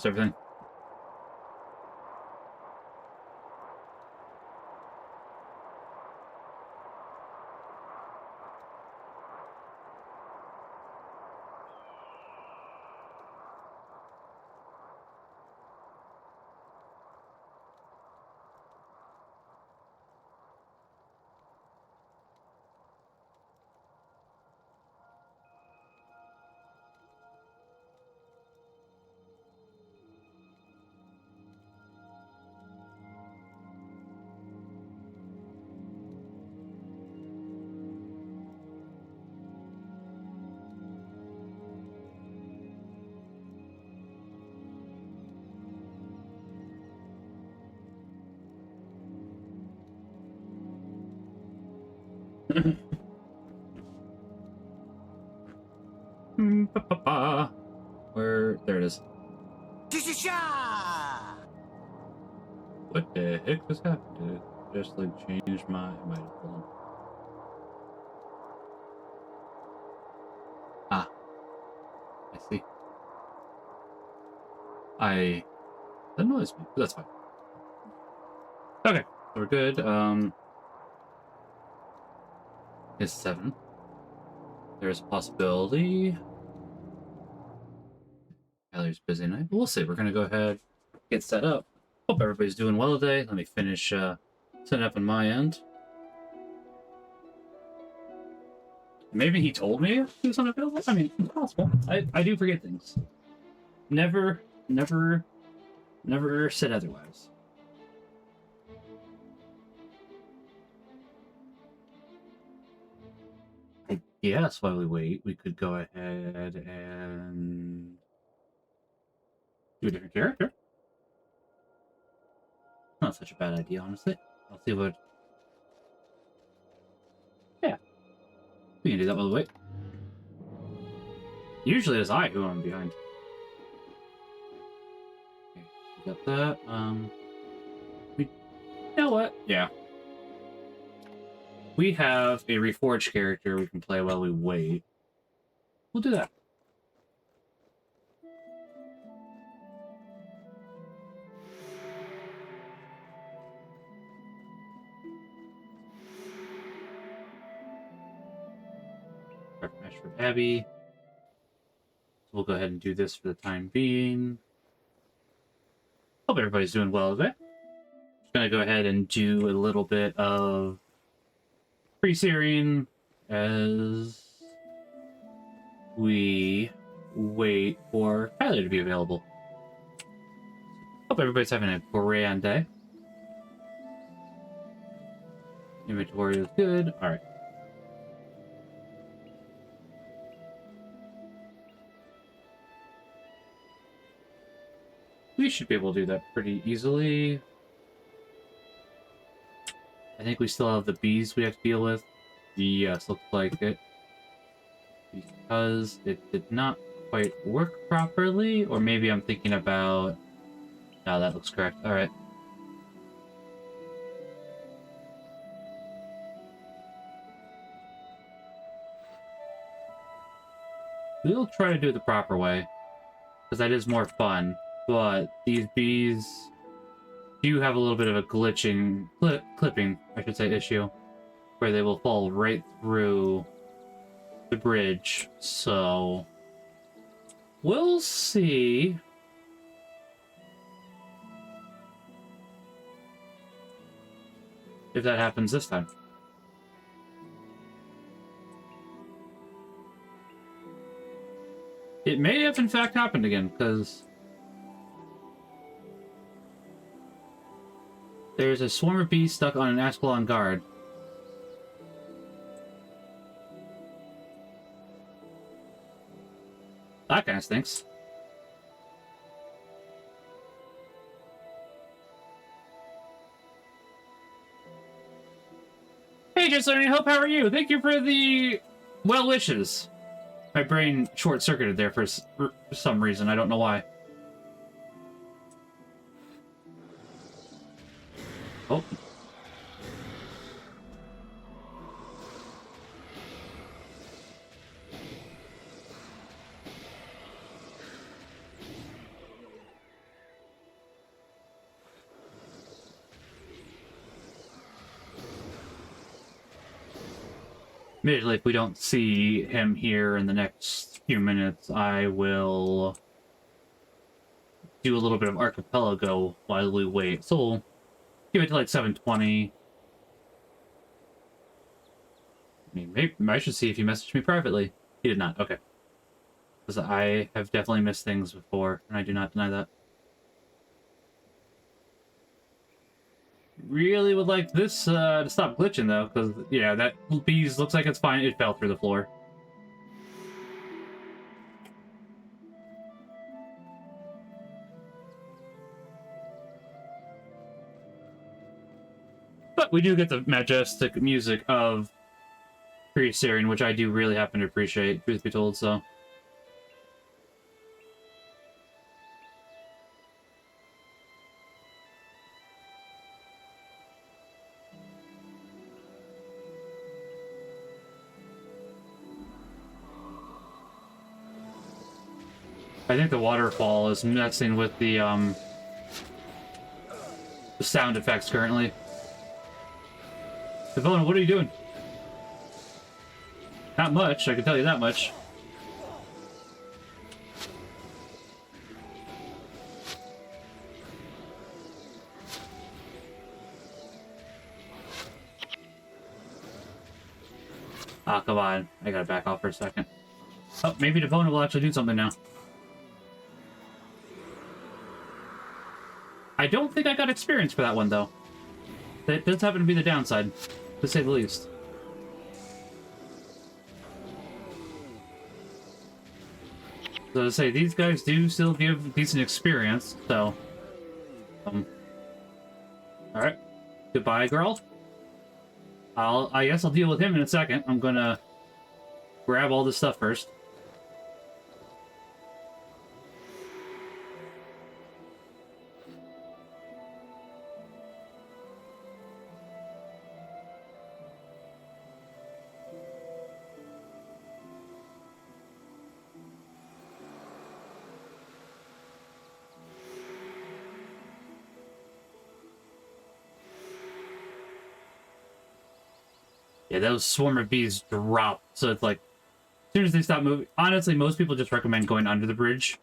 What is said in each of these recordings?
Just everything. Where? There it is. What the heck just happened? Did it just like change my? Hold on. Ah, I see. That annoys me, but that's fine. Okay, so we're good. Is 7. There's a possibility. Kelly's busy night, but we'll see. We're gonna go ahead, get set up. Hope everybody's doing well today. Let me finish setting up on my end. Maybe he told me he was unavailable. I mean, it's possible. I do forget things. Never said otherwise. I guess while we wait, we could go ahead and do a different character. Not such a bad idea, honestly. I'll see what... Yeah. We can do that while we wait. Usually it's I who I'm behind. Okay, we got that. You know what? Yeah. We have a Reforged character we can play while we wait. We'll do that. Match for Abby. So we'll go ahead and do this for the time being. Hope everybody's doing well today. Just gonna go ahead and do a little bit of Pre-Searing as we wait for Tyler to be available. Hope everybody's having a grand day. Inventory is good. All right. We should be able to do that pretty easily. I think we still have the bees we have to deal with. Yes, looks like it. Because it did not quite work properly. Or maybe I'm thinking about... No, that looks correct. Alright. We'll try to do it the proper way. Because that is more fun. But these bees do have a little bit of a clipping, I should say, issue. Where they will fall right through the bridge. So... we'll see. If that happens this time. It may have in fact happened again, because there's a swarm of bees stuck on an Ascalon guard. That kind of stinks. Hey, just learning hope, how are you? Thank you for the well wishes. My brain short-circuited there for some reason. I don't know why. Oh. Admittedly, if we don't see him here in the next few minutes, I will do a little bit of archipelago while we wait. So we'll give it to like 7:20. I mean, maybe I should see if he messaged me privately. He did not. Okay. Because I have definitely missed things before, and I do not deny that. Really would like this to stop glitching, though, because, yeah, that bees looks like it's fine. It fell through the floor. But we do get the majestic music of Pre-Searing, which I do really happen to appreciate, truth be told, so... I think the waterfall is messing with the sound effects currently. Devona, what are you doing? Not much, I can tell you that much. Ah, come on. I gotta back off for a second. Oh, maybe Devona will actually do something now. I don't think I got experience for that one, though. That does happen to be the downside, to say the least. So to say, these guys do still give decent experience, so... Alright. Goodbye, girl. I guess I'll deal with him in a second. I'm gonna grab all this stuff first. Yeah, those swarm of bees drop, so it's like, as soon as they stop moving... Honestly, most people just recommend going under the bridge.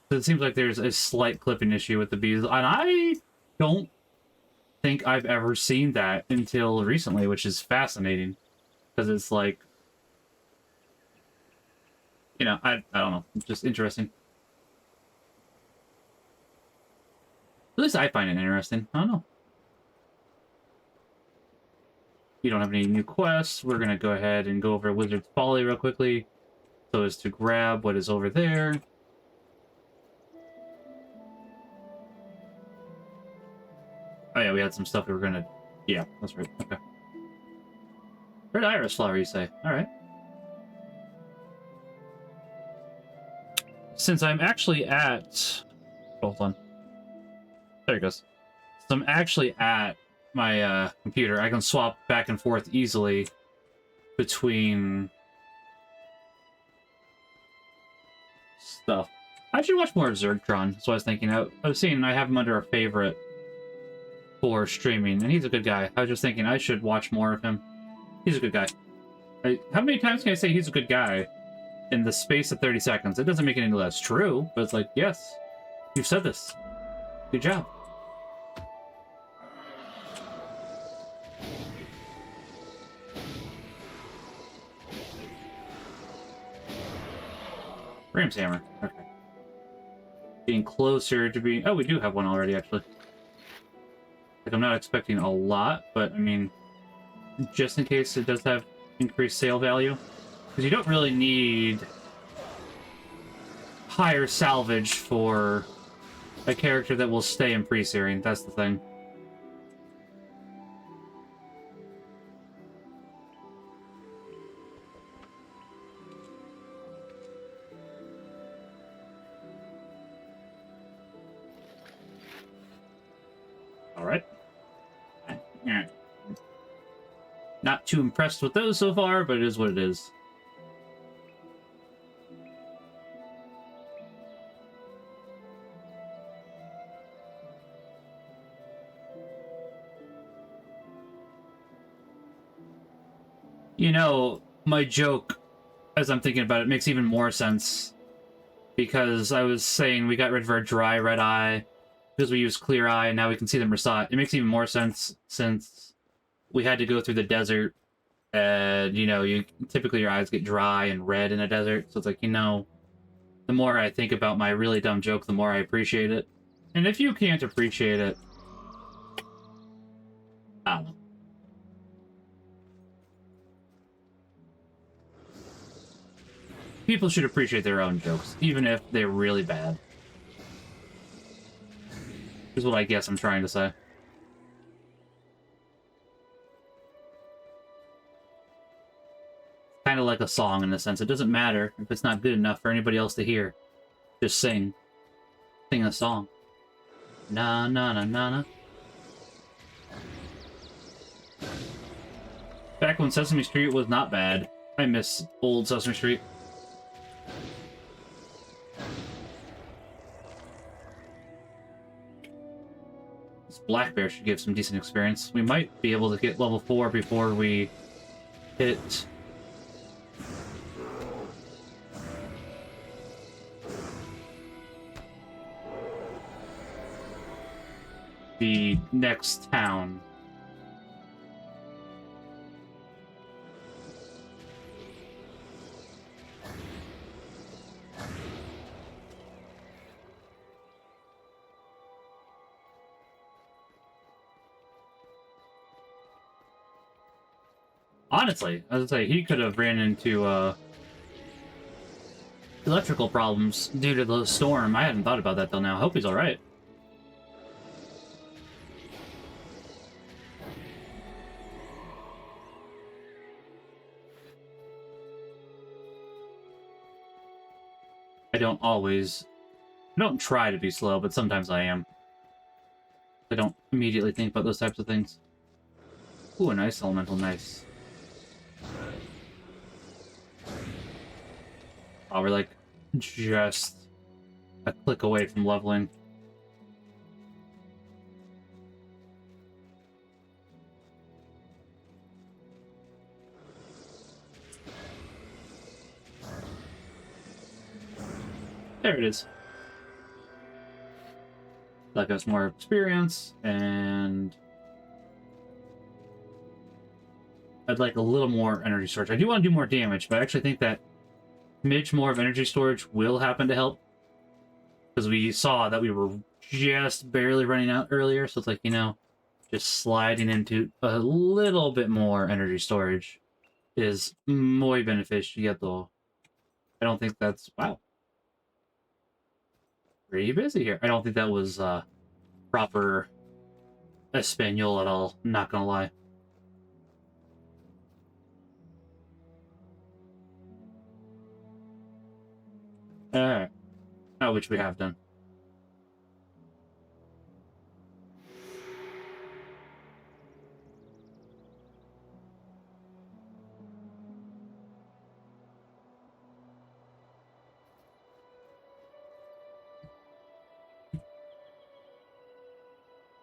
So it seems like there's a slight clipping issue with the bees, and I don't think I've ever seen that until recently, which is fascinating. Because it's like... You know, I don't know. It's just interesting. At least I find it interesting. I don't know. You don't have any new quests. We're going to go ahead and go over Wizard's Folly real quickly, so as to grab what is over there. Oh yeah, we had some stuff we were going to... Yeah, that's right. Okay. Red iris flower, you say? Alright. Since I'm actually at... Hold on. There it goes. So I'm actually at my computer. I can swap back and forth easily between stuff. I should watch more of Zergtron, that's what I was thinking. I was seeing I have him under a favorite for streaming, and he's a good guy. I was just thinking I should watch more of him. He's a good guy. How many times can I say he's a good guy in the space of 30 seconds? It doesn't make it any less true, but it's like, yes, you've said this. Good job. Ram's hammer. Okay. Getting closer to being... Oh, we do have one already, actually. Like, I'm not expecting a lot, but, I mean, just in case it does have increased sale value. Because you don't really need higher salvage for a character that will stay in Pre-Searing. That's the thing. Alright. Yeah. Not too impressed with those so far, but it is what it is. You know, my joke, as I'm thinking about it, makes even more sense. Because I was saying we got rid of our dry red eye because we used clear eye and now we can see the Mersat. It makes even more sense since we had to go through the desert and, you know, you typically your eyes get dry and red in a desert. So it's like, you know, the more I think about my really dumb joke, the more I appreciate it. And if you can't appreciate it, I don't know. People should appreciate their own jokes, even if they're really bad. Is what I guess I'm trying to say. Kind of like a song in a sense. It doesn't matter if it's not good enough for anybody else to hear. Just sing. Sing a song. Na na na na na. Back when Sesame Street was not bad. I miss old Sesame Street. This black bear should give some decent experience. We might be able to get level 4 before we hit the next town. Honestly, I was gonna say, he could have ran into electrical problems due to the storm. I hadn't thought about that till now. I hope he's alright. I don't try to be slow, but sometimes I am. I don't immediately think about those types of things. Ooh, a nice elemental, nice. Oh, we're like just a click away from leveling. There it is. That gives more experience, and I'd like a little more energy storage. I do want to do more damage, but I actually think that smidge more of energy storage will happen to help. Because we saw that we were just barely running out earlier, so it's like, you know, just sliding into a little bit more energy storage is muy beneficial. I don't think that's... Wow. Pretty busy here. I don't think that was proper Espanol at all, not gonna lie. Alright. Which we have done.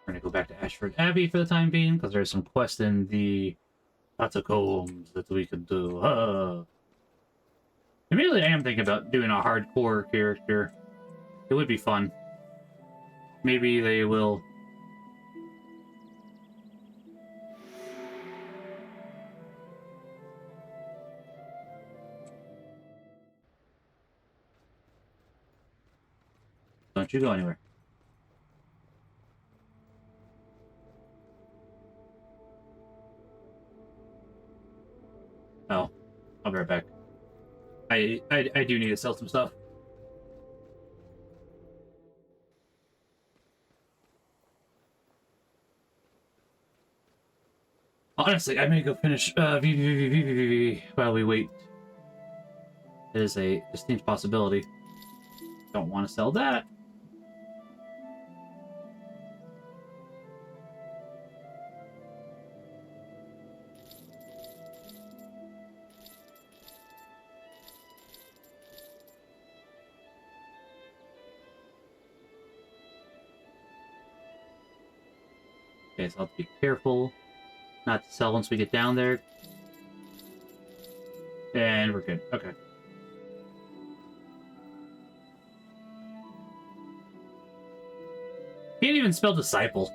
We're gonna go back to Ashford Abbey for the time being, because there's some quests in the catacombs that we could do. Immediately I am thinking about doing a hardcore character. It would be fun. Maybe they will... Don't you go anywhere. Oh, I'll be right back. I do need to sell some stuff. Honestly, I may go finish while we wait. It is a distinct possibility. Don't want to sell that. Okay, so I'll have to be careful not to sell once we get down there. And we're good. Okay. Can't even spell disciple.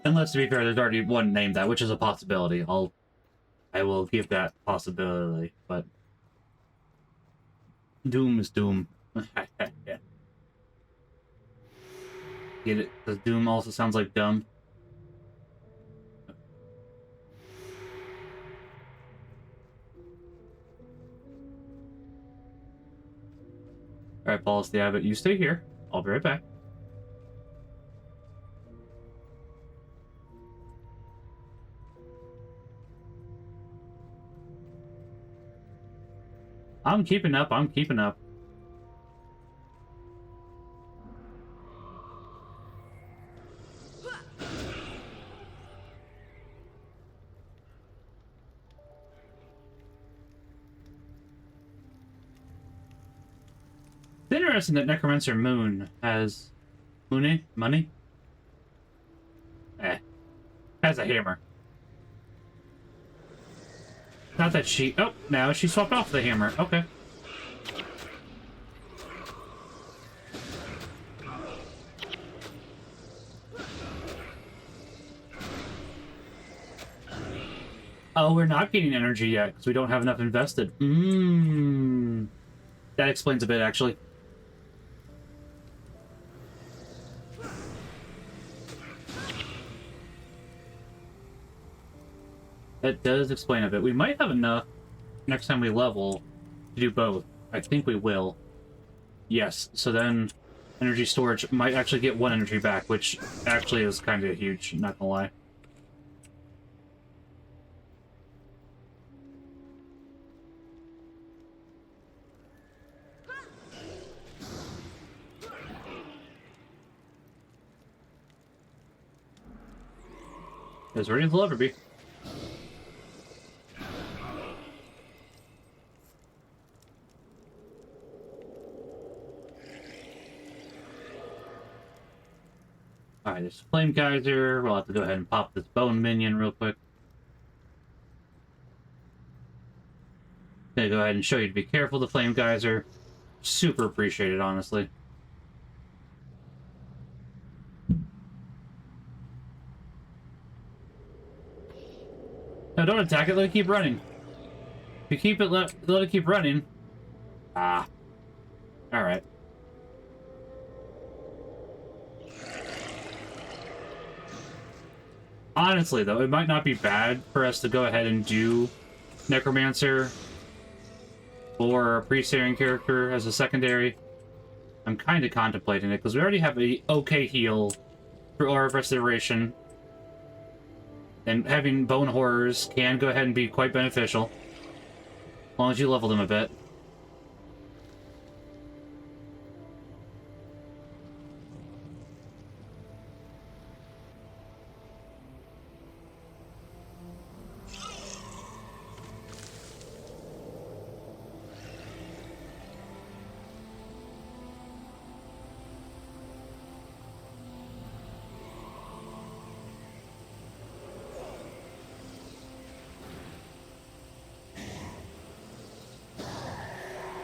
Unless, to be fair, there's already one named that, which is a possibility. I will give that possibility, but Doom is Doom. Yeah. Get it? Because Doom also sounds like dumb. Alright, Paulus the Abbot, you stay here. I'll be right back. I'm keeping up, I'm keeping up. It's interesting that Necromancer Moon has... Money? Has a hammer. Not that she... Oh, now she swapped off the hammer. Okay. Oh, we're not getting energy yet, because we don't have enough invested. That explains a bit, actually. That does explain a bit. We might have enough next time we level to do both. I think we will. Yes, so then energy storage might actually get 1 energy back, which actually is kind of huge, not gonna lie. As ready as we'll ever be. Alright, there's Flame Geyser. We'll have to go ahead and pop this Bone Minion real quick. Gonna go ahead and show you to be careful of the Flame Geyser. Super appreciated, honestly. No, don't attack it, let it keep running. If you keep it, let it keep running. Ah. Alright. Honestly, though, it might not be bad for us to go ahead and do Necromancer or a Pre-Searing character as a secondary. I'm kind of contemplating it, because we already have a okay heal for Aura of Restoration. And having Bone Horrors can go ahead and be quite beneficial, as long as you level them a bit.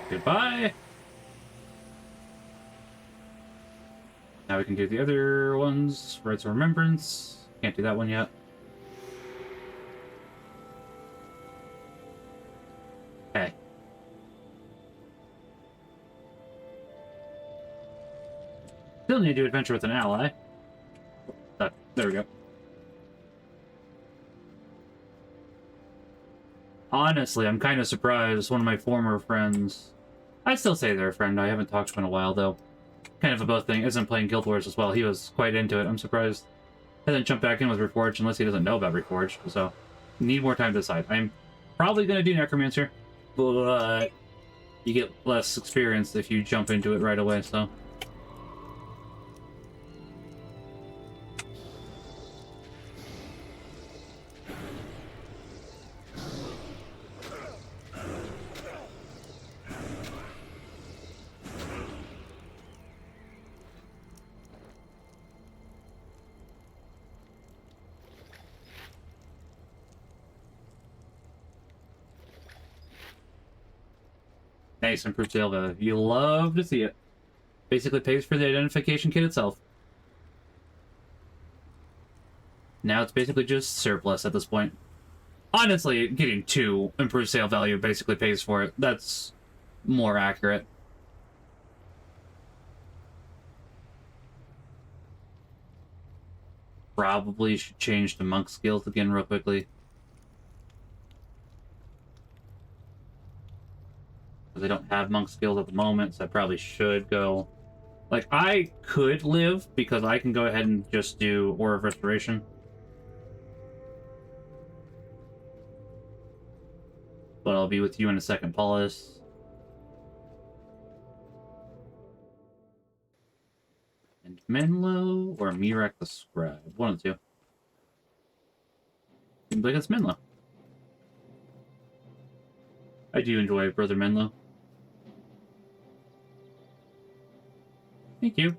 Goodbye! Now we can do the other ones. Rites of Remembrance. Can't do that one yet. Hey. Still need to do adventure with an ally. There we go. Honestly, I'm kind of surprised one of my former friends... I'd still say they're a friend. I haven't talked to him in a while, though. Kind of a both thing. Isn't playing Guild Wars as well. He was quite into it. I'm surprised he hasn't jumped back in with Reforged unless he doesn't know about Reforged. So, need more time to decide. I'm probably going to do Necromancer, but you get less experience if you jump into it right away, so... Nice, improved sale value. You love to see it. Basically pays for the identification kit itself. Now it's basically just surplus at this point. Honestly, getting 2 improved sale value basically pays for it. That's more accurate. Probably should change to monk skills again real quickly. Because I don't have monk skills at the moment, so I probably should go. Like, I could live, because I can go ahead and just do Aura of Restoration. But I'll be with you in a second, Paulus. And Menlo or Mirak the Scribe. One of the two. Seems like it's Menlo. I do enjoy Brother Menlo. Thank you.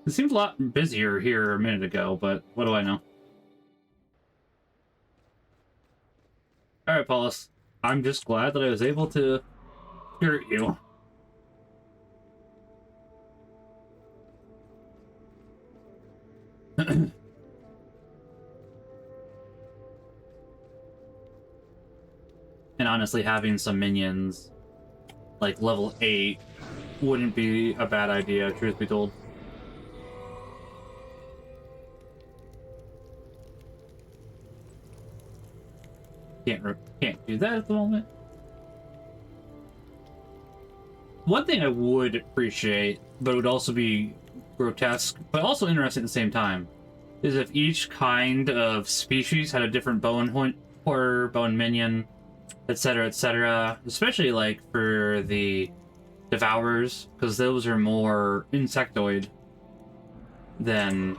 It seemed a lot busier here a minute ago, but what do I know? Alright, Paulus. I'm just glad that I was able to hurt you. And honestly, having some minions, like level 8, wouldn't be a bad idea, truth be told. Can't do that at the moment. One thing I would appreciate, but would also be grotesque, but also interesting at the same time, is if each kind of species had a different bone horror, bone minion, etc., etc. Especially like for the Devourers, because those are more insectoid than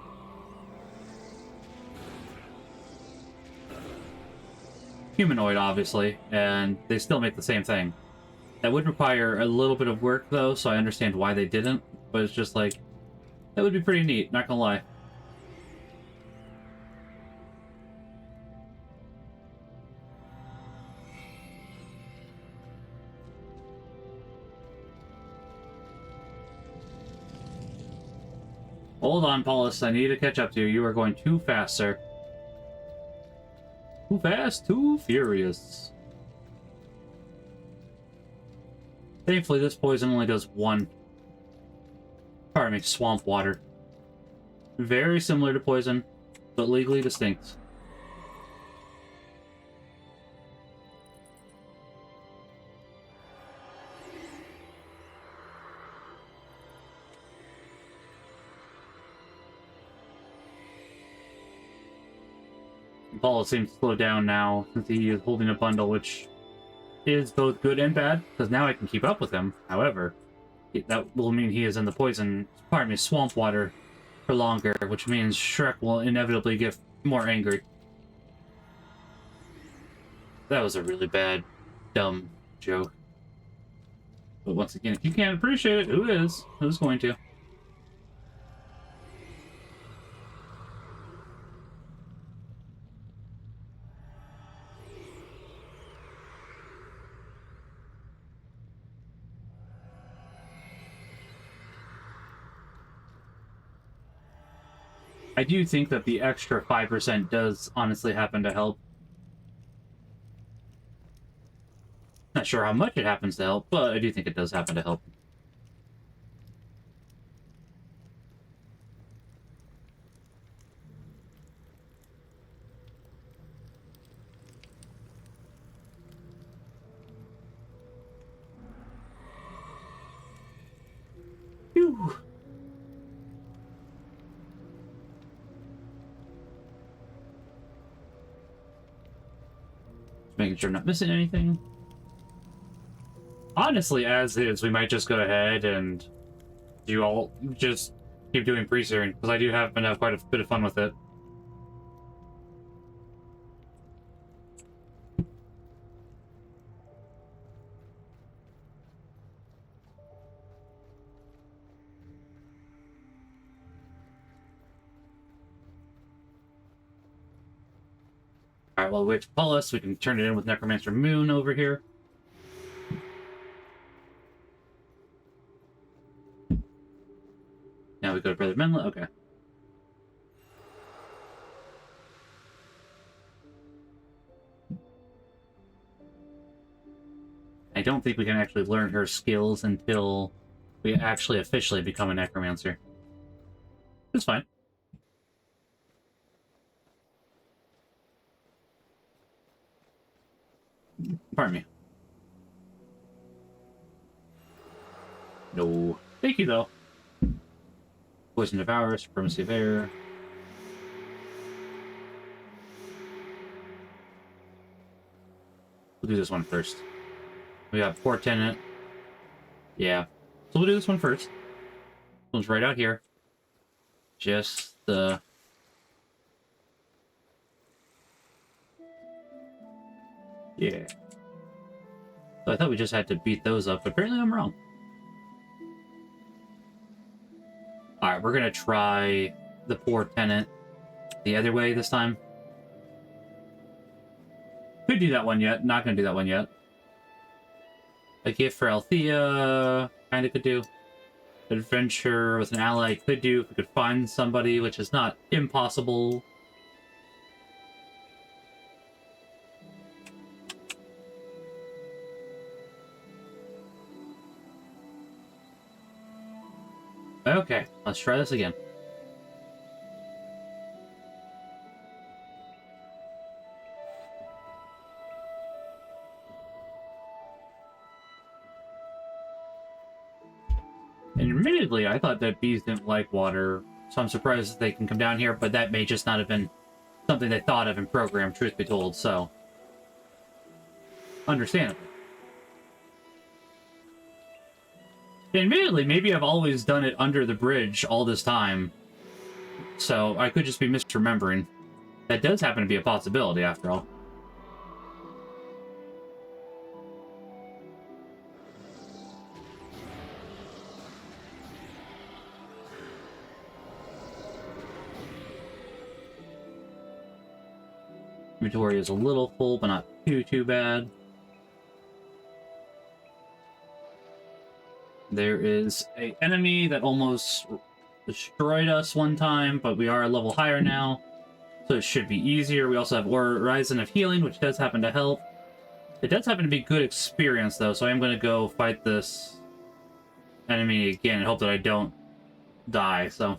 humanoid, obviously, and they still make the same thing. That would require a little bit of work, though, so I understand why they didn't, but it's just like, that would be pretty neat, not gonna lie. Hold on, Paulus, I need to catch up to you. You are going too fast, sir. Too fast, too furious. Thankfully, this poison only does 1. Pardon me, swamp water. Very similar to poison, but legally distinct. Paul seems to slow down now, since he is holding a bundle, which is both good and bad, because now I can keep up with him. However, that will mean he is in the poison, pardon me, swamp water for longer, which means Shrek will inevitably get more angry. That was a really bad, dumb joke. But once again, if you can't appreciate it, who is? Who's going to? I do think that the extra 5% does honestly happen to help. Not sure how much it happens to help, but I do think it does happen to help. Phew. Making sure I'm not missing anything. Honestly, as is, we might just go ahead and you all just keep doing pre-searing, because I do happen to have quite a bit of fun with it. Alright, well, we wait to call us. We can turn it in with Necromancer Moon over here. Now we go to Brother Menla. Okay. I don't think we can actually learn her skills until we actually officially become a Necromancer. It's fine. Pardon me. No. Thank you, though. Poison Devourer, Supremacy of Air. We'll do this one first. We got Poor Tenant. Yeah. So we'll do this one first. This one's right out here. Just the... Yeah. So I thought we just had to beat those up, but apparently I'm wrong. Alright, we're gonna try the Poor Tenant the other way this time. Could do that one yet. Not gonna do that one yet. A gift for Althea, kinda could do. Adventure with an ally could do if we could find somebody, which is not impossible. Okay, let's try this again. And admittedly, I thought that bees didn't like water, so I'm surprised that they can come down here, but that may just not have been something they thought of in program, truth be told, so... Understandable. Admittedly, maybe I've always done it under the bridge all this time, so I could just be misremembering. That does happen to be a possibility, after all. Inventory is a little full, but not too bad. There is an enemy that almost destroyed us one time, but we are a level higher now, so it should be easier. We also have Horizon of Healing, which does happen to help. It does happen to be good experience, though, so I am going to go fight this enemy again and hope that I don't die, so...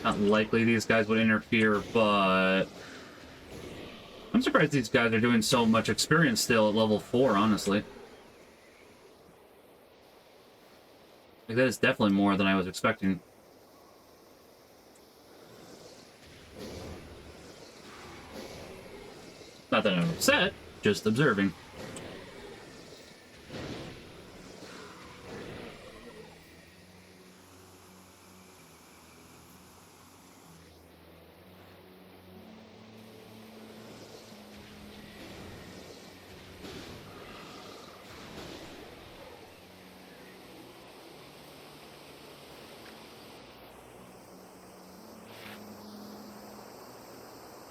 Not likely these guys would interfere, but... I'm surprised these guys are doing so much experience still at level 4, honestly. Like, that is definitely more than I was expecting. Not that I'm upset, just observing.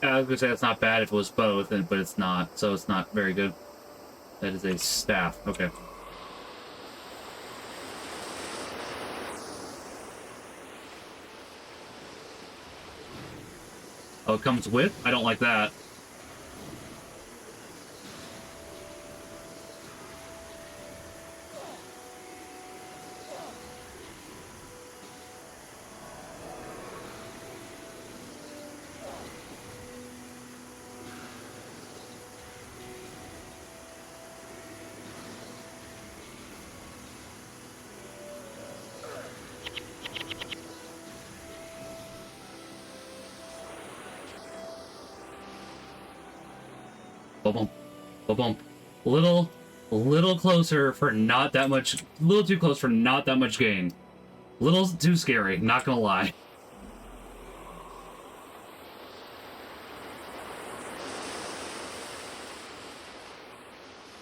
I was gonna say it's not bad if it was both, but it's not, so it's not very good. That is a staff. Okay. Oh, it comes with? I don't like that. Boom, boom, boom. Little closer for not that much. A little too close for not that much gain. A little too scary, not gonna lie.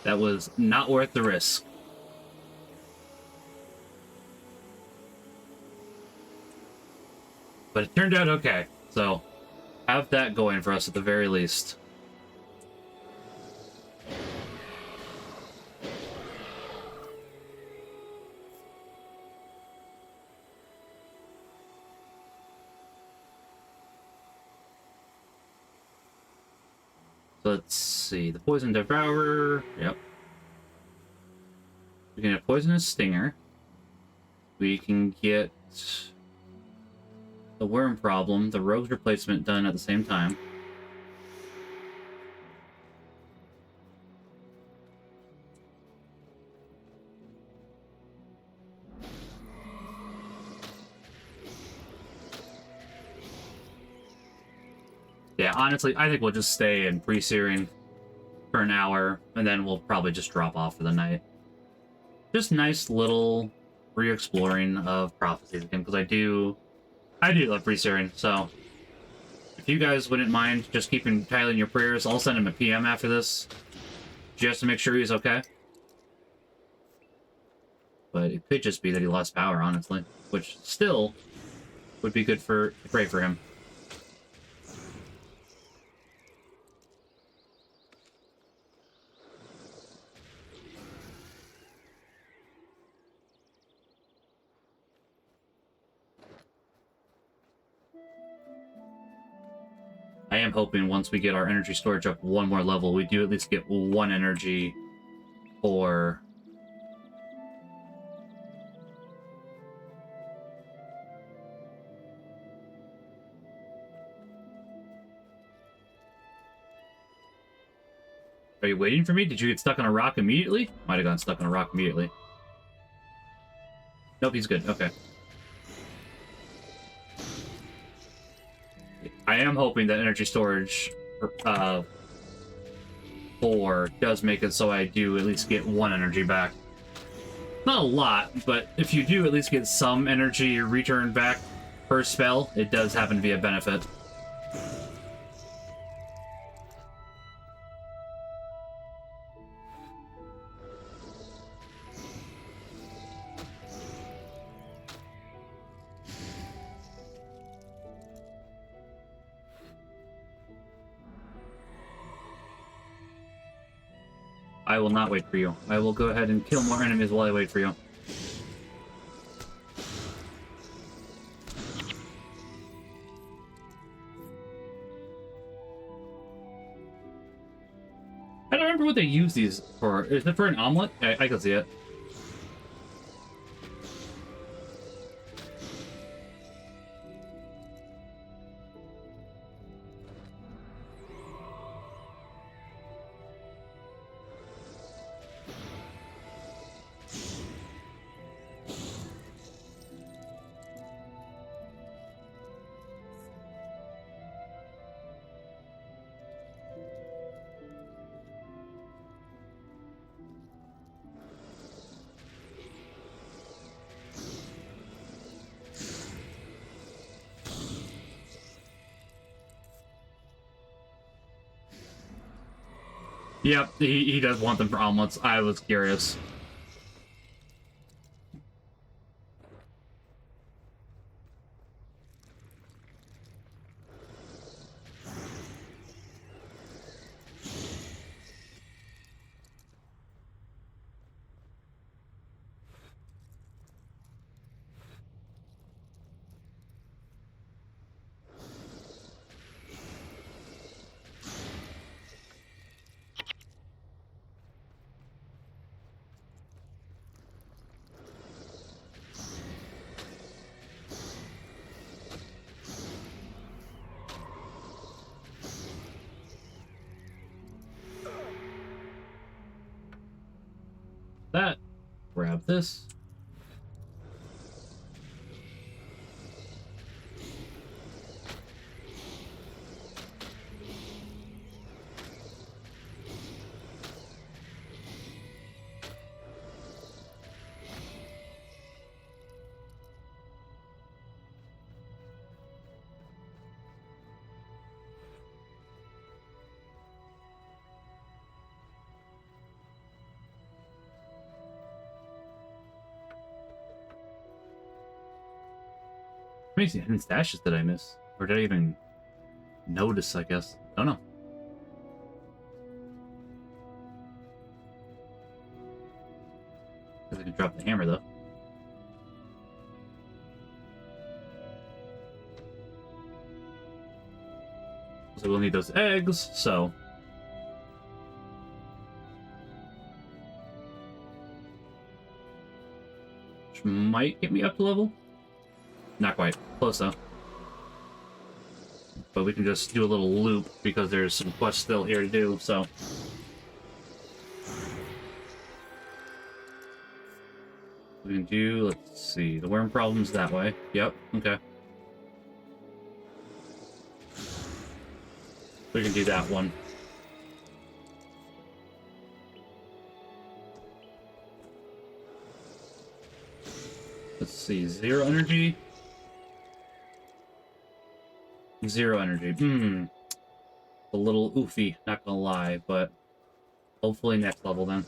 That was not worth the risk. But it turned out okay, so have that going for us at the very least. So let's see, the Poison Devourer, yep. We can get a Poisonous Stinger. We can get the Worm Problem, the Rogue's Replacement done at the same time. Yeah, honestly, I think we'll just stay in Pre-Searing for an hour, and then we'll probably just drop off for the night. Just nice little re-exploring of prophecies again, because I do love Pre-Searing, so if you guys wouldn't mind just keeping Tyler in your prayers, I'll send him a PM after this, just to make sure he's okay. But it could just be that he lost power, honestly, which still would be good to pray for him. I am hoping once we get our energy storage up one more level, we do at least get one energy for... Are you waiting for me? Did you get stuck on a rock immediately? Might have gotten stuck on a rock immediately. Nope, he's good. Okay. I am hoping that energy storage 4 does make it so I do at least get one energy back. Not a lot, but if you do at least get some energy returned back per spell, it does happen to be a benefit. I will not wait for you. I will go ahead and kill more enemies while I wait for you. I don't remember what they use these for. Is it for an omelet? I can see it. Yep, he does want them for omelets. I was curious. That. Grab this. many hidden stashes did I miss? Or did I even notice, I guess? I don't know. I can drop the hammer, though. So we'll need those eggs, so... which might get me up to level? Not quite. Close, though. But we can just do a little loop, because there's some quests still here to do, so... we can do, let's see, the worm problem's that way. Yep, okay. We can do that one. Let's see, 0 energy. 0 energy. A little oofy, not gonna lie, but hopefully next level then.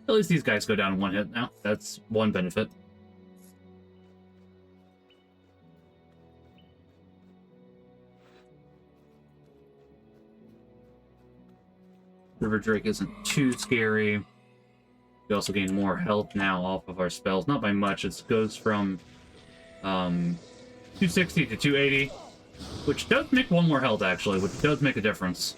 At least these guys go down in 1 hit now. That's one benefit. River Drake isn't too scary. We also gain more health now off of our spells. Not by much. It goes from 260 to 280, which does make 1 more health, actually, which does make a difference.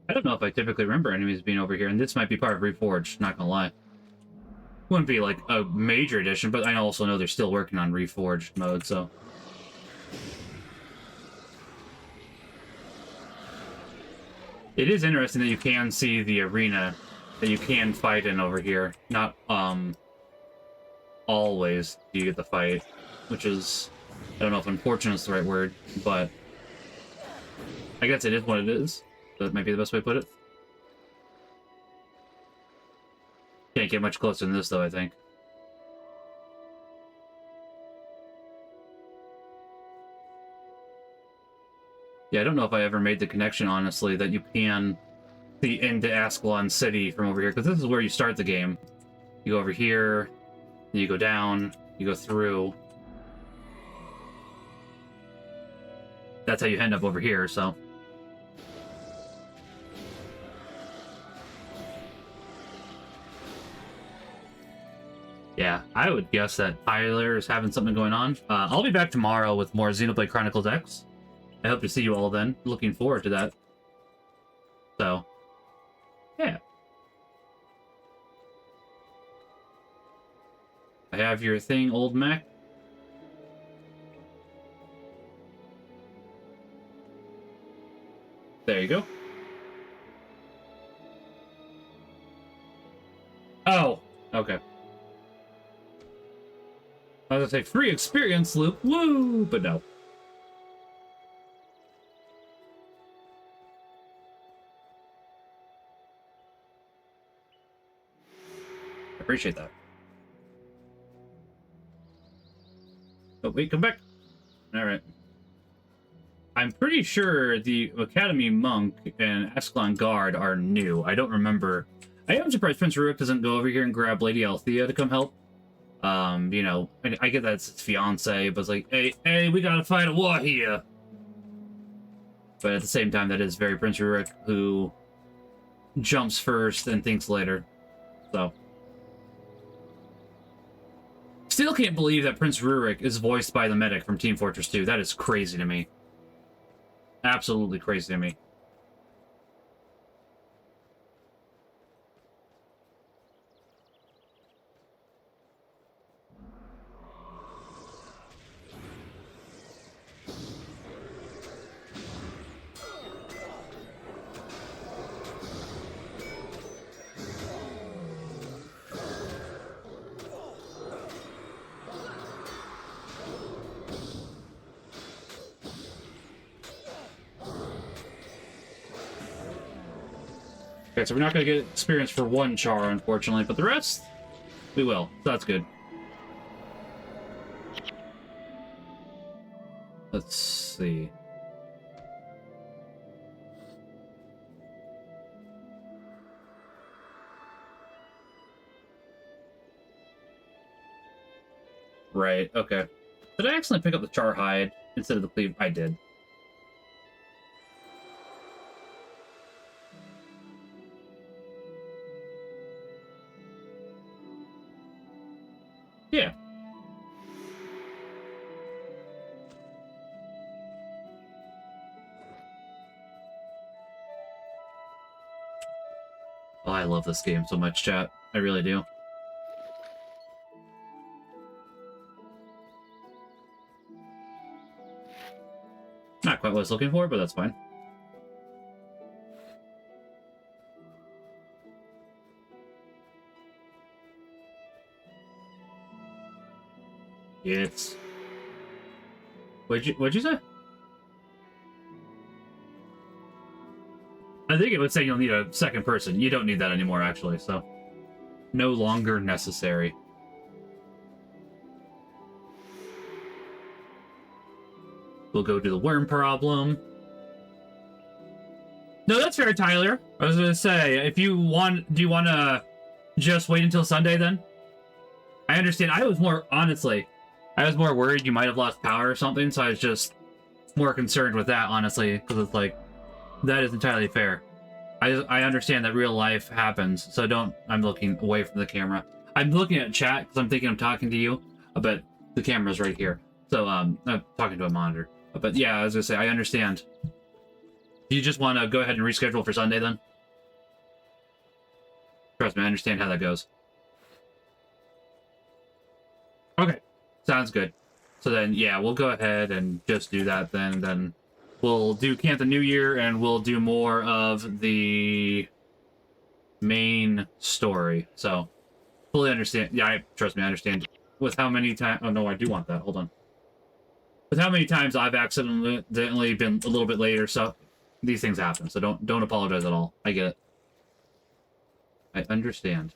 I don't know if I typically remember enemies being over here, and this might be part of Reforged, not gonna lie. Wouldn't be like a major addition, but I also know they're still working on Reforged mode, so... it is interesting that you can see the arena that you can fight in over here. Not, always do you get the fight, which is... I don't know if unfortunate is the right word, but... I guess it is what it is. That might be the best way to put it. Can't get much closer than this, though, I think. Yeah, I don't know if I ever made the connection, honestly, that you can see into Ascalon City from over here, because this is where you start the game. You go over here, then you go down, you go through. That's how you end up over here, so... yeah, I would guess that Tyler is having something going on. I'll be back tomorrow with more Xenoblade Chronicles X. I hope to see you all then. Looking forward to that. So, yeah. I have your thing, old Mac. There you go. Oh, okay. I was gonna say free experience loop, woo, but no. I appreciate that. Oh, wait, come back. Alright. I'm pretty sure the Academy Monk and Ascalon Guard are new. I don't remember. I am surprised Prince Rurik doesn't go over here and grab Lady Althea to come help. You know, I get that it's his fiance, but it's like, hey, we gotta fight a war here. But at the same time, that is very Prince Rurik, who jumps first and thinks later. So. Still can't believe that Prince Rurik is voiced by the medic from Team Fortress 2. That is crazy to me. Absolutely crazy to me. Okay, so we're not going to get experience for one char, unfortunately, but the rest, we will. So that's good. Let's see. Right, okay. Did I accidentally pick up the char hide instead of the cleave? I did. Yeah. Oh, I love this game so much, chat. I really do. Not quite what I was looking for, but that's fine. Yes. What'd you say? I think it would say you'll need a second person. You don't need that anymore, actually, so... No longer necessary. We'll go do the worm problem. No, that's fair, Tyler. I was gonna say, if you want... Do you want to just wait until Sunday, then? I understand. I was more... Honestly, I was more worried you might have lost power or something, so I was just more concerned with that, honestly, because it's like... That is entirely fair. I understand that real life happens, so don't... I'm looking away from the camera. I'm looking at chat because I'm thinking I'm talking to you, but the camera's right here. So, I'm talking to a monitor. But yeah, I was gonna say, I understand. Do you just want to go ahead and reschedule for Sunday, then? Trust me, I understand how that goes. Okay, sounds good. So then, yeah, we'll go ahead and just do that then. Then we'll do Camp the New Year, and we'll do more of the main story. So, fully understand. Yeah, trust me, I understand. With how many times... Oh, no, I do want that. Hold on. With how many times I've accidentally been a little bit later, so these things happen. So don't apologize at all. I get it. I understand.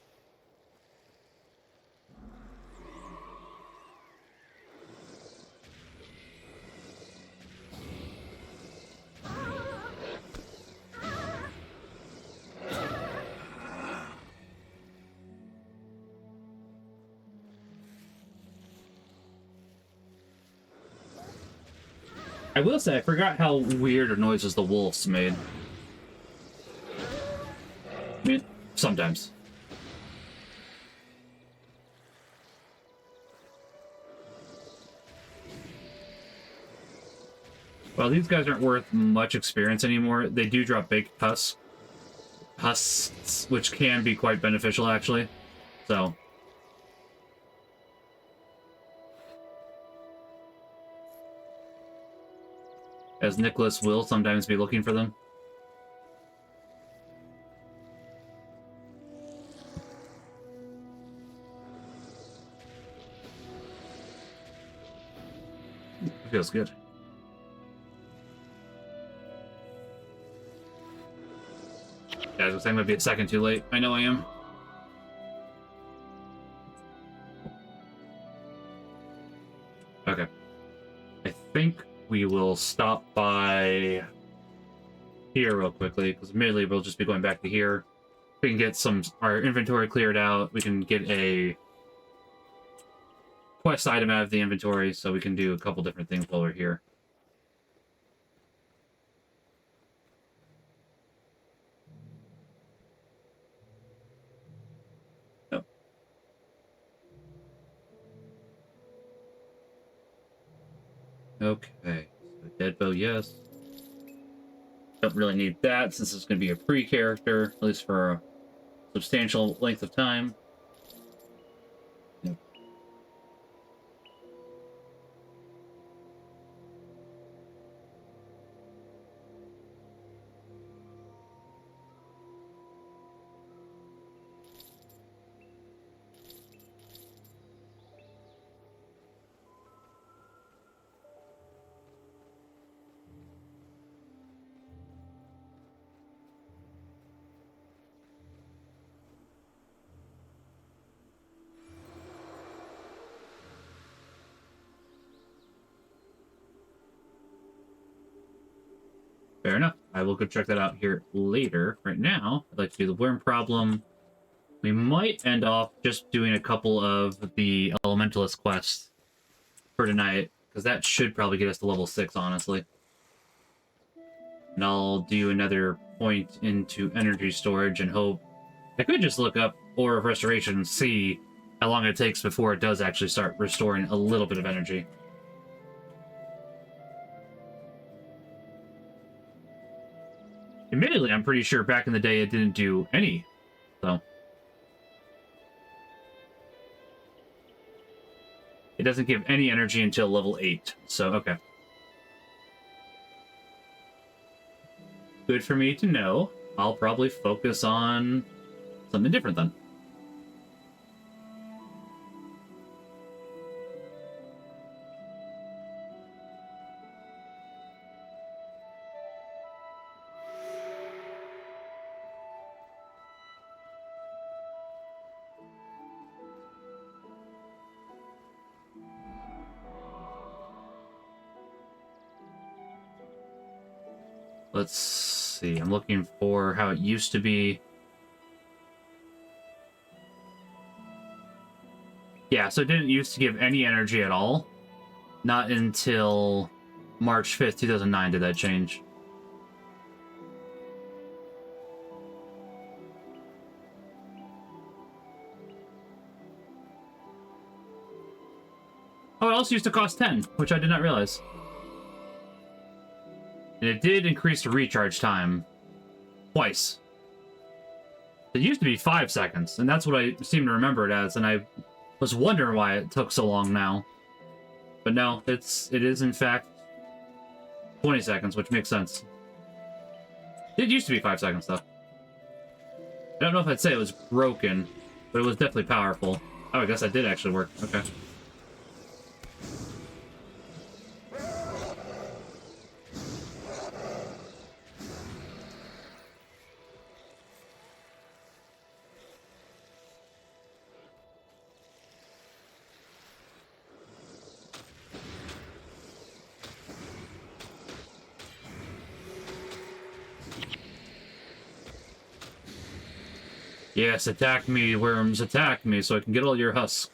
I will say, I forgot how weird of noises the wolves made. I mean, sometimes. Well, these guys aren't worth much experience anymore. They do drop big husks, which can be quite beneficial, actually. So... As Nicholas will sometimes be looking for them. It feels good. Yeah, I was saying, I'm gonna be a second too late. I know I am. Okay. I think we will stop by here real quickly, because immediately we'll just be going back to here. We can get our inventory cleared out. We can get a quest item out of the inventory, so we can do a couple different things while we're here. Oh. Okay, so dead bow, yes. Don't really need that, since it's going to be a pre-character, at least for a substantial length of time. Yep. Fair enough. I will go check that out here later. Right now, I'd like to do the worm problem. We might end off just doing a couple of the elementalist quests for tonight, because that should probably get us to level 6, honestly. And I'll do another point into energy storage and hope... I could just look up Aura of Restoration and see how long it takes before it does actually start restoring a little bit of energy. Admittedly, I'm pretty sure back in the day it didn't do any, so... It doesn't give any energy until level 8, so okay. Good for me to know. I'll probably focus on something different then. Let's see. I'm looking for how it used to be. Yeah, so it didn't used to give any energy at all. Not until March 5th, 2009 did that change. Oh, it also used to cost 10, which I did not realize. And it did increase the recharge time twice. It used to be 5 seconds, and that's what I seem to remember it as, and I was wondering why it took so long now. But no, it is in fact 20 seconds, which makes sense. It used to be 5 seconds, though. I don't know if I'd say it was broken, but it was definitely powerful. Oh, I guess that did actually work. Okay. Yes, attack me, worms, attack me, so I can get all your husks.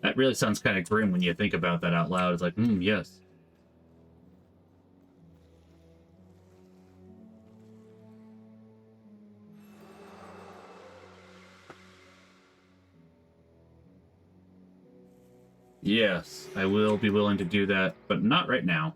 That really sounds kind of grim when you think about that out loud. It's like, yes. Yes, I will be willing to do that, but not right now.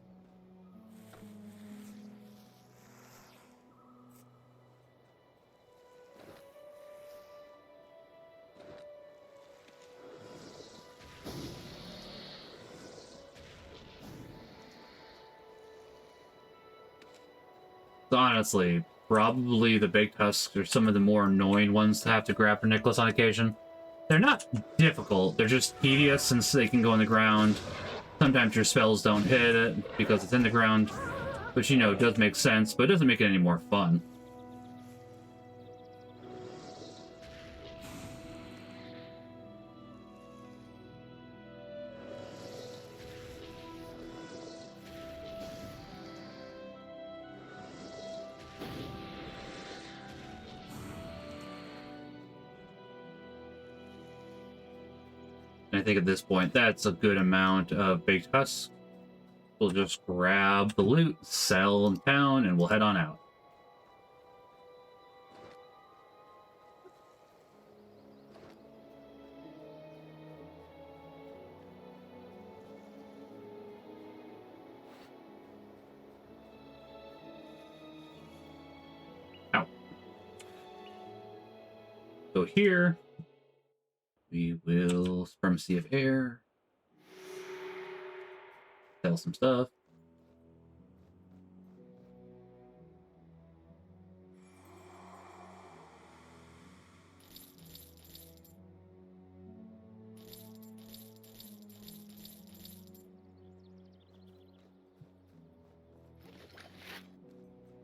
Honestly, probably the baked husks are some of the more annoying ones to have to grab for Nicholas on occasion. They're not difficult, they're just tedious since they can go in the ground. Sometimes your spells don't hit it because it's in the ground, which, you know, does make sense, but it doesn't make it any more fun. And I think at this point, that's a good amount of baked husks. We'll just grab the loot, sell in town, and we'll head on out. Out. So here, we will Supremacy of Air. Sell some stuff.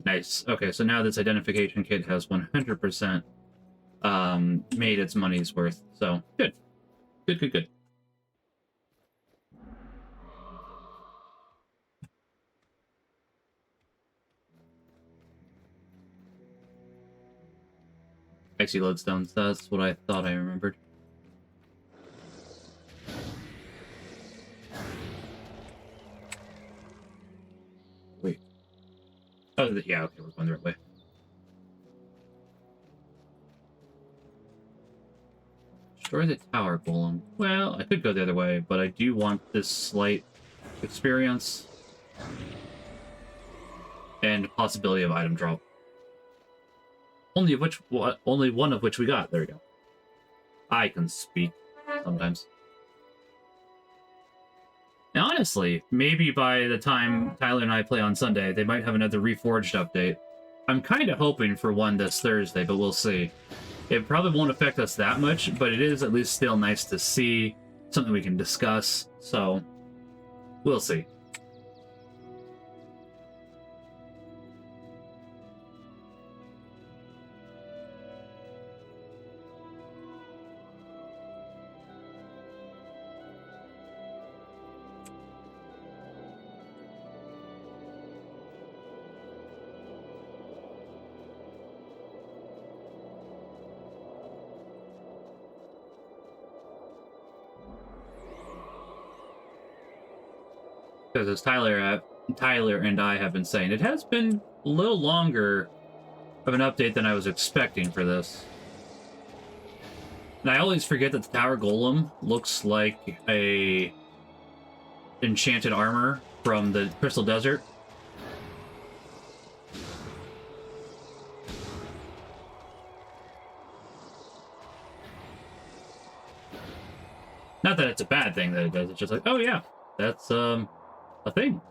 Nice. Okay, so now this identification kit has 100% made its money's worth. So, good. Good, good, good. Icy lodestones, that's what I thought I remembered. Wait. Oh, yeah, okay, we're going the right way. Destroy the tower golem. Well, I could go the other way, but I do want this slight experience and possibility of item drop. Only one of which we got. There we go. I can speak sometimes. Now, honestly, maybe by the time Tyler and I play on Sunday, they might have another Reforged update. I'm kind of hoping for one this Thursday, but we'll see. It probably won't affect us that much, but it is at least still nice to see, something we can discuss, so we'll see. Because as Tyler and I have been saying, it has been a little longer of an update than I was expecting for this. And I always forget that the Tower Golem looks like a enchanted armor from the Crystal Desert. Not that it's a bad thing that it does, it's just like, oh yeah, that's a thing.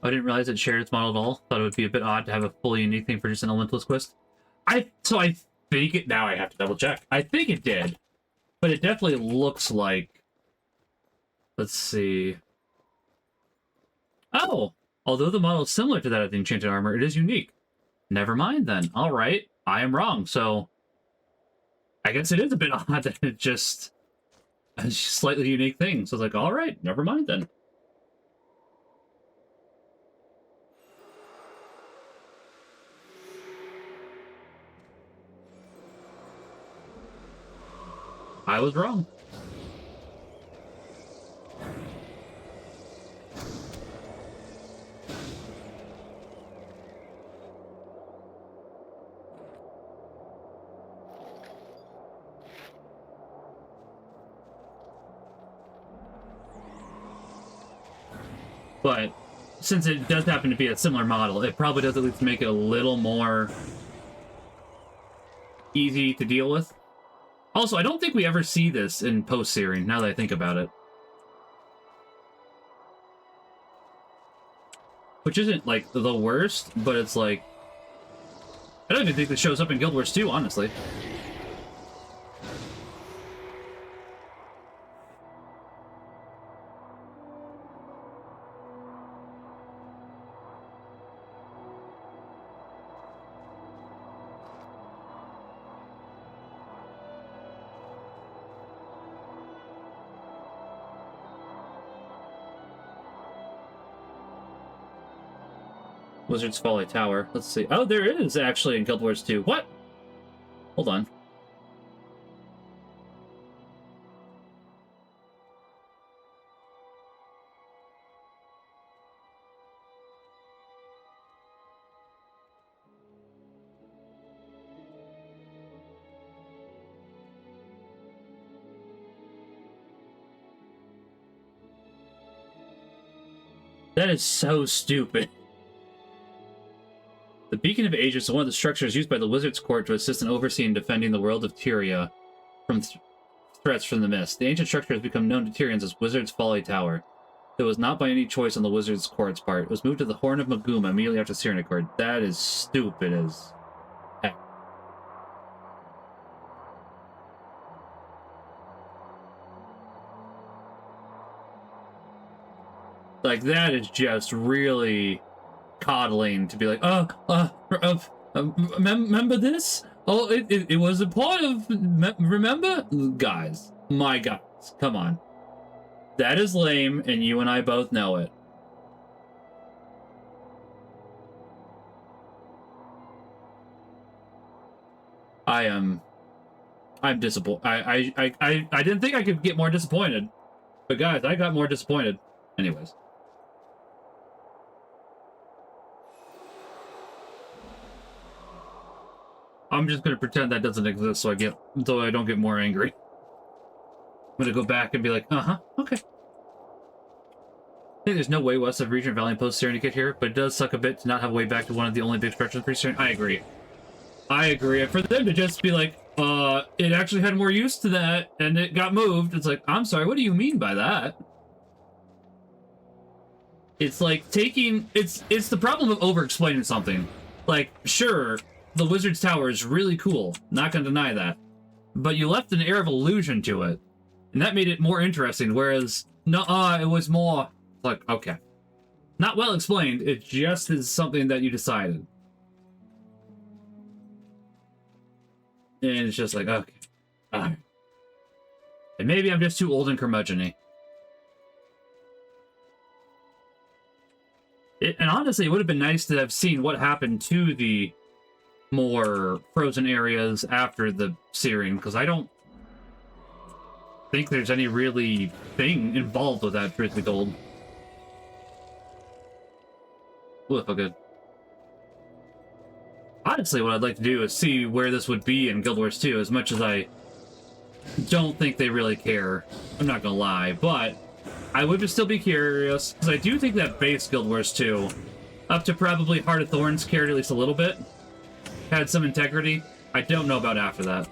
I didn't realize it shared its model at all. Thought it would be a bit odd to have a fully unique thing for just an elementalist quest. I think it, now I have to double check. I think it did, but it definitely looks like, let's see. Oh, although the model is similar to that of the enchanted armor, it is unique. Never mind then. All right, I am wrong. So I guess it is a bit odd that it just a slightly unique thing. So it's like, all right, never mind then. I was wrong. But since it does happen to be a similar model, it probably does at least make it a little more easy to deal with. Also, I don't think we ever see this in post-searing, now that I think about it. Which isn't, like, the worst, but it's like... I don't even think this shows up in Guild Wars 2, honestly. Wizard's Folly Tower. Let's see. Oh, there is actually in Guild Wars 2. What? Hold on. That is so stupid. The Beacon of Ages is one of the structures used by the Wizard's Court to assist in overseeing and defending the world of Tyria from threats from the mist. The ancient structure has become known to Tyrians as Wizard's Folly Tower. It was not by any choice on the Wizard's Court's part. It was moved to the Horn of Maguma immediately after Searing occurred. That is stupid as heck. Like, that is just really coddling to be like, remember this? Oh, it was a part of, remember? Guys, my guys, come on. That is lame, and you and I both know it. I'm disappointed. I didn't think I could get more disappointed. But guys, I got more disappointed. Anyways. I'm just gonna pretend that doesn't exist so I don't get more angry. I'm gonna go back and be like, okay. I think there's no way west of Regent Valley post-Searing to get here, but it does suck a bit to not have a way back to one of the only big structures pre-Searing. I agree. And for them to just be like, it actually had more use to that, and it got moved, it's like, I'm sorry, what do you mean by that? It's like taking... It's the problem of over-explaining something. Like, sure, the Wizard's Tower is really cool, not gonna deny that. But you left an air of illusion to it, and that made it more interesting, whereas, it was more... Like, okay. Not well explained, it just is something that you decided. And it's just like, okay. And maybe I'm just too old and curmudgeon-y. And honestly, it would have been nice to have seen what happened to the more frozen areas after the Searing, because I don't think there's any really thing involved with that, truth be told. Ooh, if I could. Honestly, what I'd like to do is see where this would be in Guild Wars 2, as much as I don't think they really care. I'm not gonna lie, but I would just still be curious, because I do think that base Guild Wars 2, up to probably Heart of Thorns, cared at least a little bit. Had some integrity. I don't know about after that.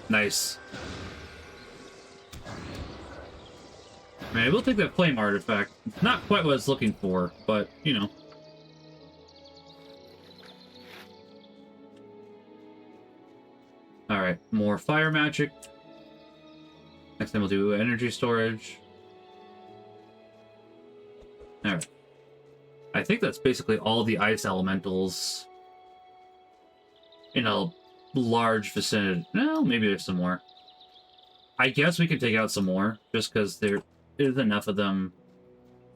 Nice. Man, I will take that flame artifact. Not quite what I was looking for, but, you know. Alright, more fire magic. Next time we'll do energy storage. Alright. I think that's basically all the ice elementals in a large vicinity. No, maybe there's some more. I guess we can take out some more, just because there is enough of them.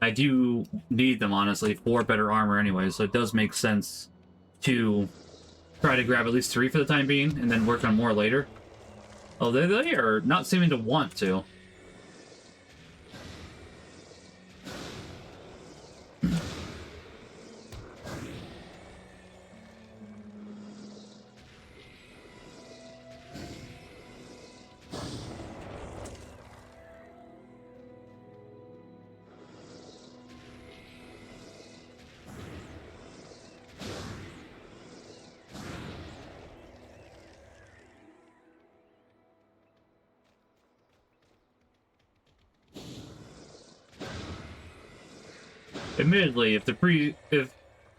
I do need them, honestly, for better armor anyway, so it does make sense to try to grab at least 3 for the time being, and then work on more later. Oh, they are not seeming to want to. Admittedly, if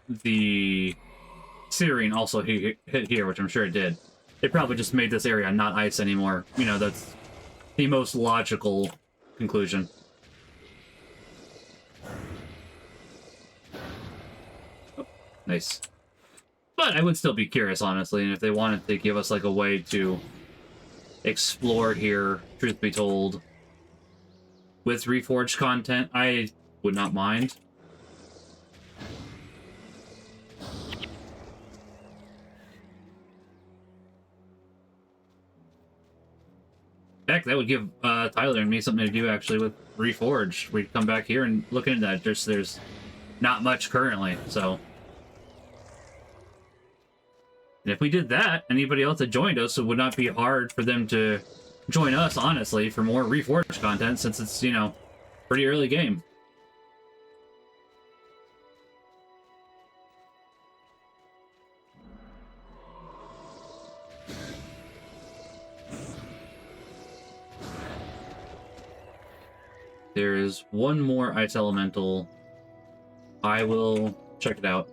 the Searing also hit here, which I'm sure it did, it probably just made this area not ice anymore. You know, that's the most logical conclusion. Oh, nice. But I would still be curious, honestly, and if they wanted to give us, like, a way to explore here, truth be told, with Reforged content, I would not mind. Heck, that would give Tyler and me something to do, actually, with Reforged. We'd come back here and look into that. Just there's not much currently, so... And if we did that, anybody else that joined us, it would not be hard for them to join us, honestly, for more Reforged content, since it's, you know, pretty early game. There is one more ice elemental. I will check it out.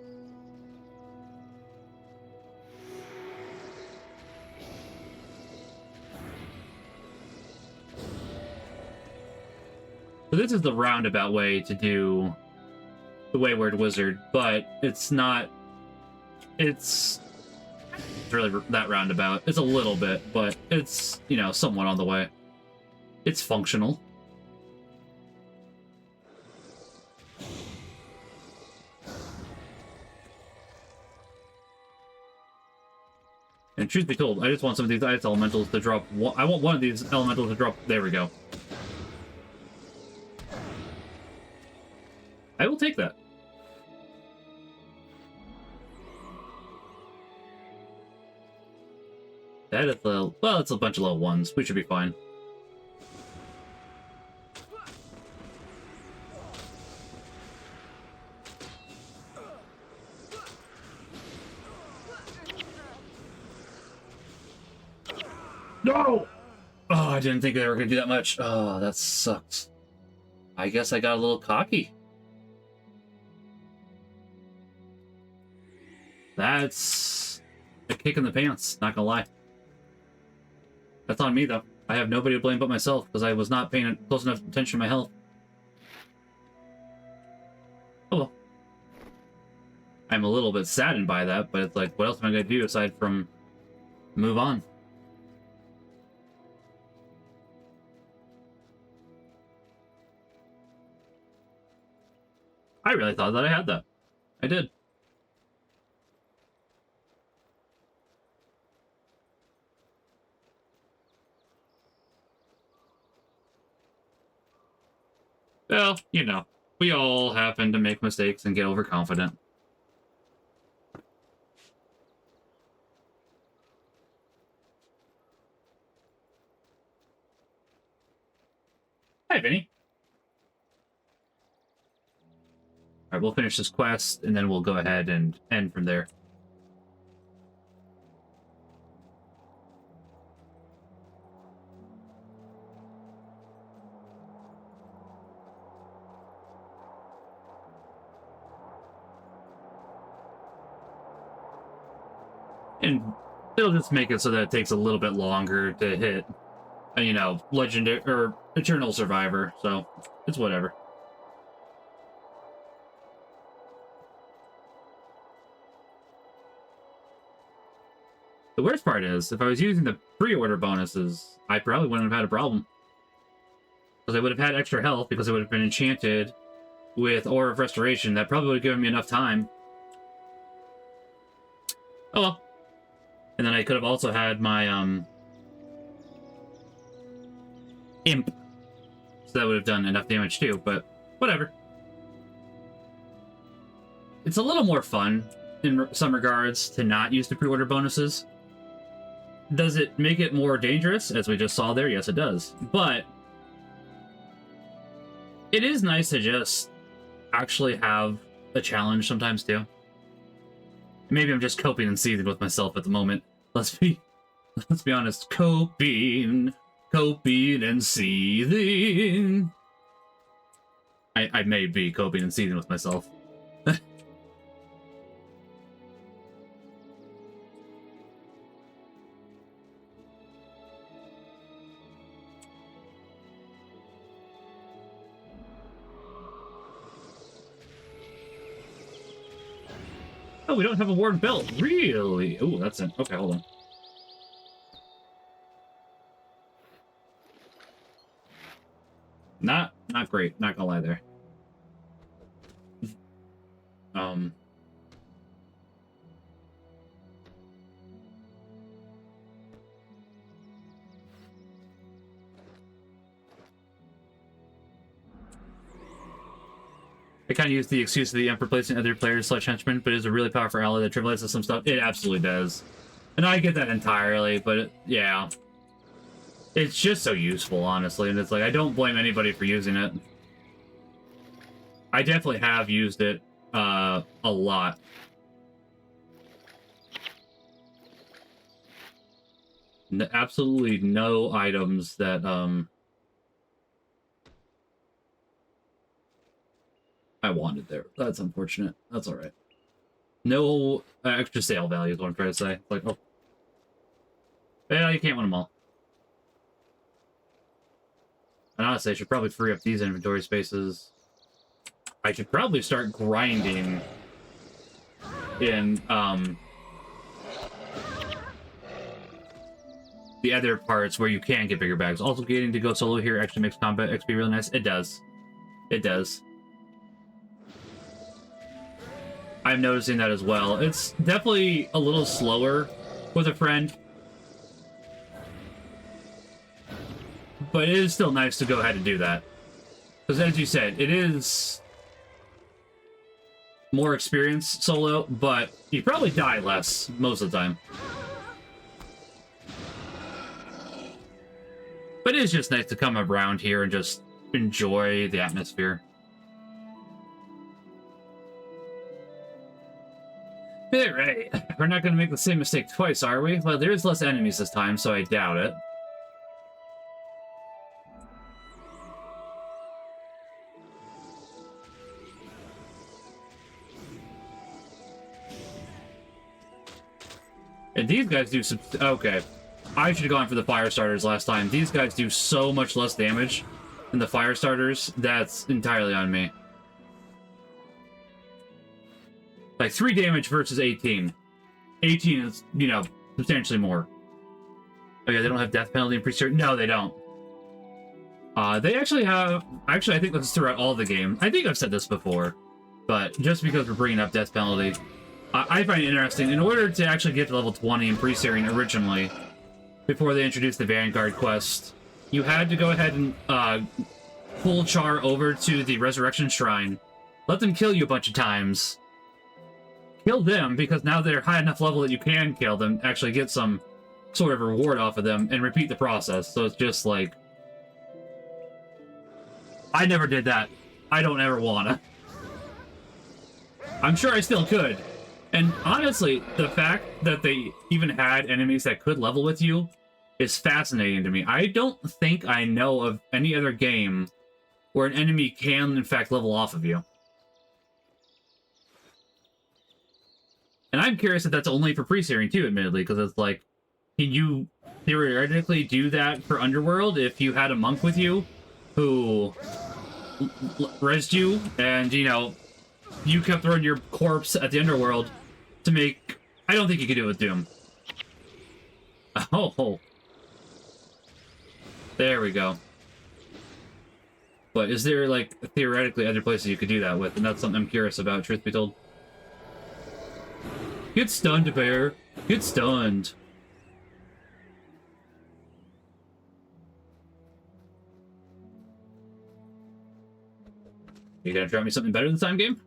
So this is the roundabout way to do the Wayward Wizard, but it's not... It's really that roundabout. It's a little bit, but it's, you know, somewhat on the way. It's functional. And truth be told, I just want some of these ice elementals to drop... I want one of these elementals to drop... There we go. I will take that. That is the... Well, it's a bunch of level 1s. We should be fine. No! Oh, I didn't think they were going to do that much. Oh, that sucks. I guess I got a little cocky. That's a kick in the pants, not gonna lie. That's on me, though. I have nobody to blame but myself, because I was not paying close enough attention to my health. Oh well. I'm a little bit saddened by that, but it's like, what else am I gonna do aside from move on? I really thought that I had that. I did. Well, you know, we all happen to make mistakes and get overconfident. Hi, Vinny. Alright, we'll finish this quest, and then we'll go ahead and end from there. And it'll just make it so that it takes a little bit longer to hit, you know, Legendary or Eternal Survivor, so it's whatever. The worst part is, if I was using the pre-order bonuses, I probably wouldn't have had a problem. Because I would have had extra health, because it would have been enchanted with Aura of Restoration. That probably would have given me enough time. Oh well. And then I could have also had my, Imp. So that would have done enough damage too, but whatever. It's a little more fun, in some regards, to not use the pre-order bonuses. Does it make it more dangerous, as we just saw there? Yes, it does. But it is nice to just actually have a challenge sometimes, too. Maybe I'm just coping and seething with myself at the moment. Let's be honest. Coping and seething. I may be coping and seething with myself. Oh, we don't have a ward belt. Really? Oh, that's it. Okay, hold on. Not great. Not gonna lie there. I kind of use the excuse of the Emperor placing other players slash henchmen, but it's a really powerful ally that trivializes some stuff. It absolutely does. And I get that entirely, but yeah. It's just so useful, honestly, and it's like, I don't blame anybody for using it. I definitely have used it, a lot. Absolutely no items that, I wanted there. That's unfortunate. That's alright. No extra sale value is what I'm trying to say. Like, oh. Yeah, you can't win them all. And honestly, I should probably free up these inventory spaces. I should probably start grinding in, the other parts where you can get bigger bags. Also, getting to go solo here actually makes combat XP really nice. It does. It does. I'm noticing that as well. It's definitely a little slower with a friend. But it is still nice to go ahead and do that. Because as you said, it is more experience solo, but you probably die less most of the time. But it is just nice to come around here and just enjoy the atmosphere. Alright, we're not going to make the same mistake twice, are we? Well, there's less enemies this time, so I doubt it. And these guys do some... Okay. I should have gone for the fire starters last time. These guys do so much less damage than the fire starters. That's entirely on me. Like, 3 damage versus 18. 18 is, you know, substantially more. Oh yeah, they don't have death penalty in Pre-Searing? No, they don't. They actually have... Actually, I think that's throughout all the game. I think I've said this before. But just because we're bringing up death penalty... I find it interesting. In order to actually get to level 20 in Pre-Searing originally, before they introduced the Vanguard quest, you had to go ahead and pull Char over to the Resurrection Shrine, let them kill you a bunch of times, kill them, because now they're high enough level that you can kill them, actually get some sort of reward off of them, and repeat the process. So it's just like... I never did that. I don't ever wanna. I'm sure I still could. And honestly, the fact that they even had enemies that could level with you is fascinating to me. I don't think I know of any other game where an enemy can, in fact, level off of you. And I'm curious if that's only for Pre-Searing, too, admittedly, because it's like, can you theoretically do that for Underworld if you had a monk with you who rezzed you and, you know, you kept throwing your corpse at the Underworld to make... I don't think you could do it with Doom. Oh. There we go. But is there, like, theoretically other places you could do that with? And that's something I'm curious about, truth be told. Get stunned, bear. Get stunned. You gonna drop me something better this time, game?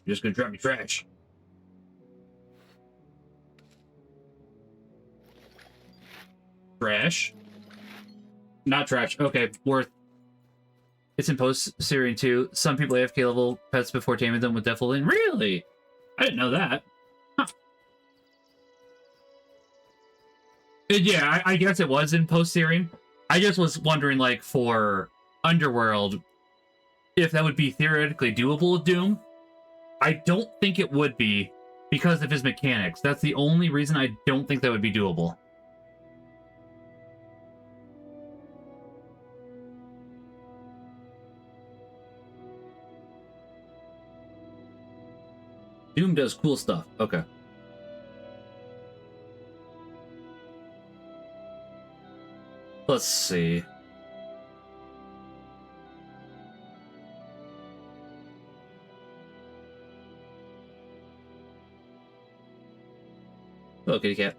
You're just gonna drop me trash. Trash? Not trash. Okay, worth. It's in post-Searing 2. Some people AFK level pets before taming them with Death Lane. Really? I didn't know that. Huh. Yeah, I guess it was in post-Searing. I just was wondering, like, for Underworld, if that would be theoretically doable with Doom. I don't think it would be because of his mechanics. That's the only reason I don't think that would be doable. Doom does cool stuff. Okay. Let's see. Oh, kitty cat.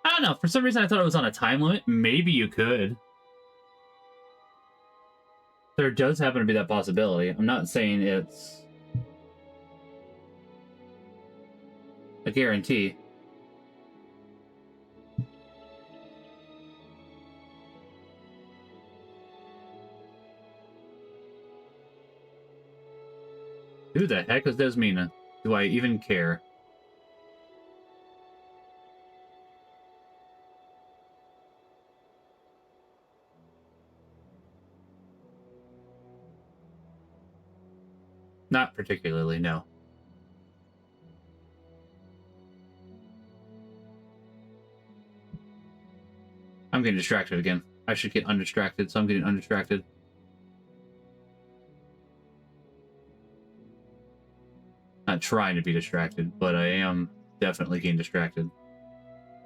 I don't know. For some reason, I thought it was on a time limit. Maybe you could. There does happen to be that possibility. I'm not saying it's... I guarantee. Who the heck is Desmina? Do I even care? Not particularly, no. I'm getting distracted again. I should get undistracted, so I'm getting undistracted. Not trying to be distracted, but I am definitely getting distracted.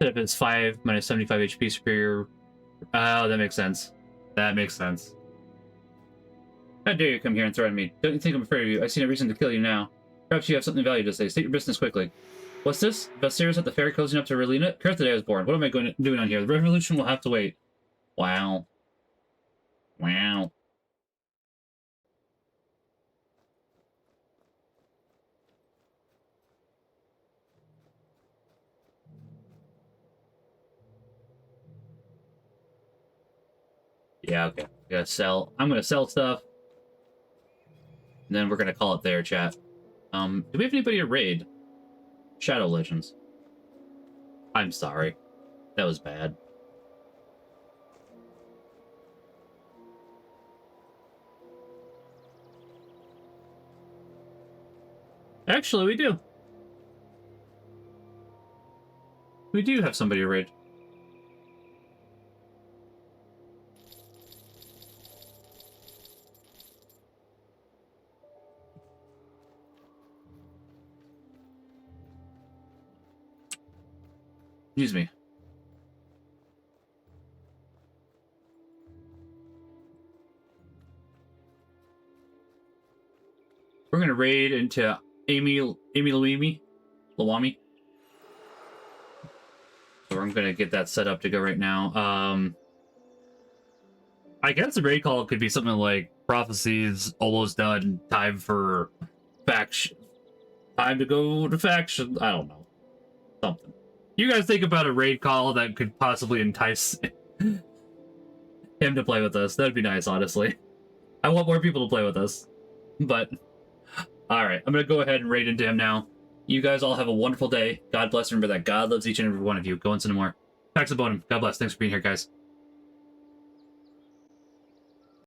If it's 5 minus 75 HP superior. Oh, that makes sense. That makes sense. How dare you come here and threaten me? Don't you think I'm afraid of you? I see no reason to kill you now. Perhaps you have something of value to say. State your business quickly. What's this? Vestiris at the fair cozying up to Relina? Carthay was born. What am I doing on here? The revolution will have to wait. Wow. Wow. Yeah, okay. Gotta sell. I'm gonna sell stuff. And then we're gonna call it there, chat. Do we have anybody to raid? Shadow Legends. I'm sorry. That was bad. Actually, we do. We do have somebody to raid. Excuse me. We're gonna raid into Amy Lawami. So I'm gonna get that set up to go right now. I guess the raid call could be something like prophecies almost done. Time for faction. Time to go to faction. I don't know. Something. You guys think about a raid call that could possibly entice him to play with us. That'd be nice, honestly. I want more people to play with us. But, alright. I'm going to go ahead and raid into him now. You guys all have a wonderful day. God bless. Remember that God loves each and every one of you. Go into no more. Pax Abonum. God bless. Thanks for being here, guys.